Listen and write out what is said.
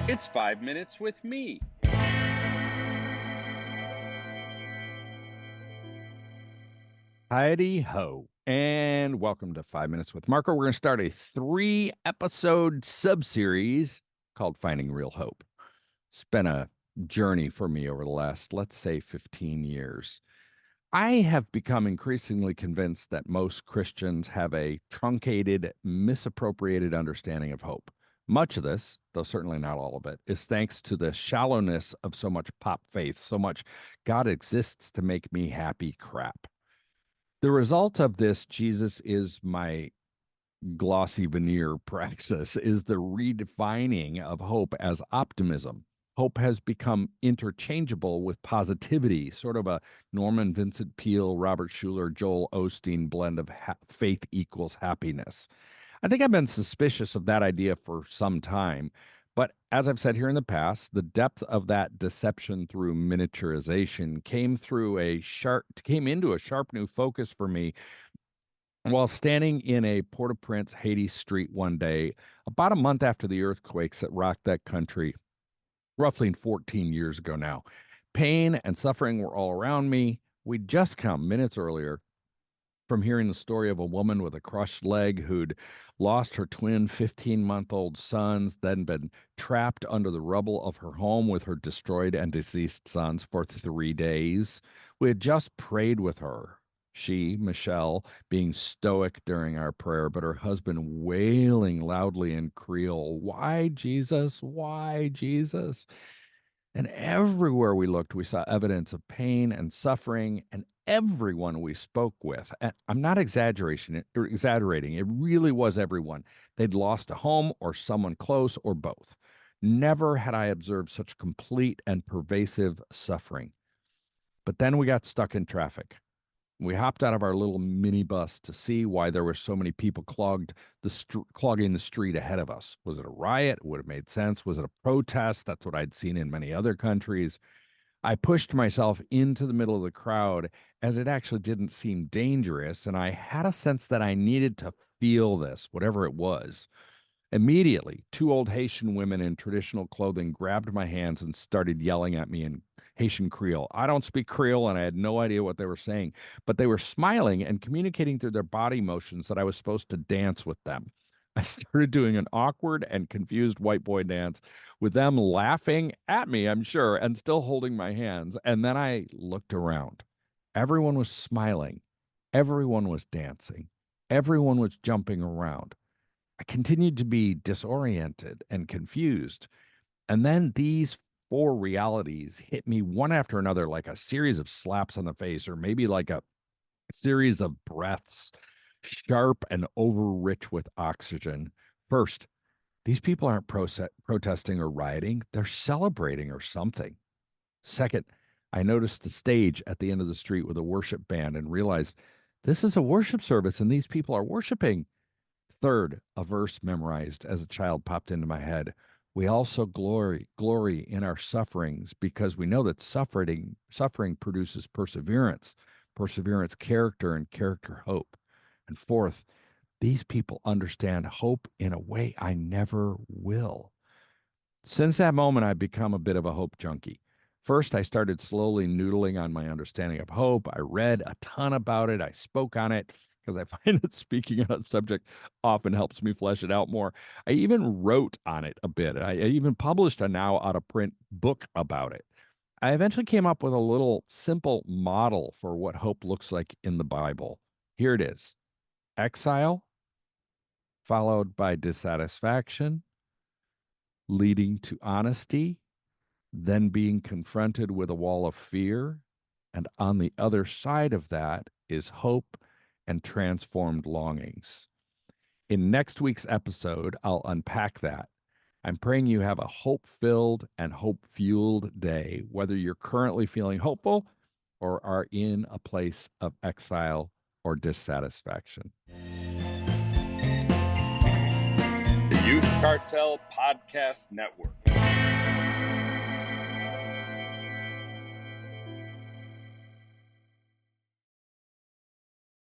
It's 5 minutes with me. Heidi ho, and welcome to 5 Minutes with Marko. We're going to start a 3-episode sub-series called Finding Real Hope. It's been a journey for me over the last, let's say, 15 years. I have become increasingly convinced that most Christians have a truncated, misappropriated understanding of hope. Much of this, though certainly not all of it, is thanks to the shallowness of so much pop faith, so much God exists to make me happy crap. The result of this, Jesus is my glossy veneer praxis, is the redefining of hope as optimism. Hope has become interchangeable with positivity, sort of a Norman Vincent Peale, Robert Schuller, Joel Osteen blend of faith equals happiness. I think I've been suspicious of that idea for some time. But as I've said here in the past, the depth of that deception through miniaturization came into a sharp new focus for me while standing in a Port-au-Prince, Haiti street one day, about a month after the earthquakes that rocked that country, roughly 14 years ago now. Pain and suffering were all around me. We'd just come minutes earlier from hearing the story of a woman with a crushed leg who'd lost her twin 15-month-old sons, then been trapped under the rubble of her home with her destroyed and deceased sons for 3 days. We had just prayed with her. She, Michelle, being stoic during our prayer, but her husband wailing loudly in Creole, "Why, Jesus? Why, Jesus?" And everywhere we looked, we saw evidence of pain and suffering, and everyone we spoke with, and I'm not exaggerating, it really was everyone. They'd lost a home or someone close or both. Never had I observed such complete and pervasive suffering. But then we got stuck in traffic. We hopped out of our little minibus to see why there were so many people clogging the street ahead of us. Was it a riot? It would have made sense. Was it a protest? That's what I'd seen in many other countries. I pushed myself into the middle of the crowd as it actually didn't seem dangerous, and I had a sense that I needed to feel this, whatever it was. Immediately, 2 old Haitian women in traditional clothing grabbed my hands and started yelling at me in Haitian Creole. I don't speak Creole and I had no idea what they were saying, but they were smiling and communicating through their body motions that I was supposed to dance with them. I started doing an awkward and confused white boy dance with them laughing at me, I'm sure, and still holding my hands. And then I looked around. Everyone was smiling. Everyone was dancing. Everyone was jumping around. I continued to be disoriented and confused. And then these 4 realities hit me one after another like a series of slaps on the face, or maybe like a series of breaths, sharp and overrich with oxygen. First, these people aren't protesting or rioting, they're celebrating or something. Second, I noticed the stage at the end of the street with a worship band and realized this is a worship service and these people are worshiping. Third, a verse memorized as a child popped into my head. We also glory in our sufferings because we know that suffering produces perseverance, perseverance character, and character hope. And fourth, these people understand hope in a way I never will. Since that moment, I've become a bit of a hope junkie. First, I started slowly noodling on my understanding of hope. I read a ton about it. I spoke on it because I find that speaking on a subject often helps me flesh it out more. I even wrote on it a bit. I even published a now out of print book about it. I eventually came up with a little simple model for what hope looks like in the Bible. Here it is: exile, followed by dissatisfaction, leading to honesty, then being confronted with a wall of fear. And on the other side of that is hope and transformed longings. In next week's episode, I'll unpack that. I'm praying you have a hope filled and hope fueled day, whether you're currently feeling hopeful or are in a place of exile or dissatisfaction. The Youth Cartel Podcast Network.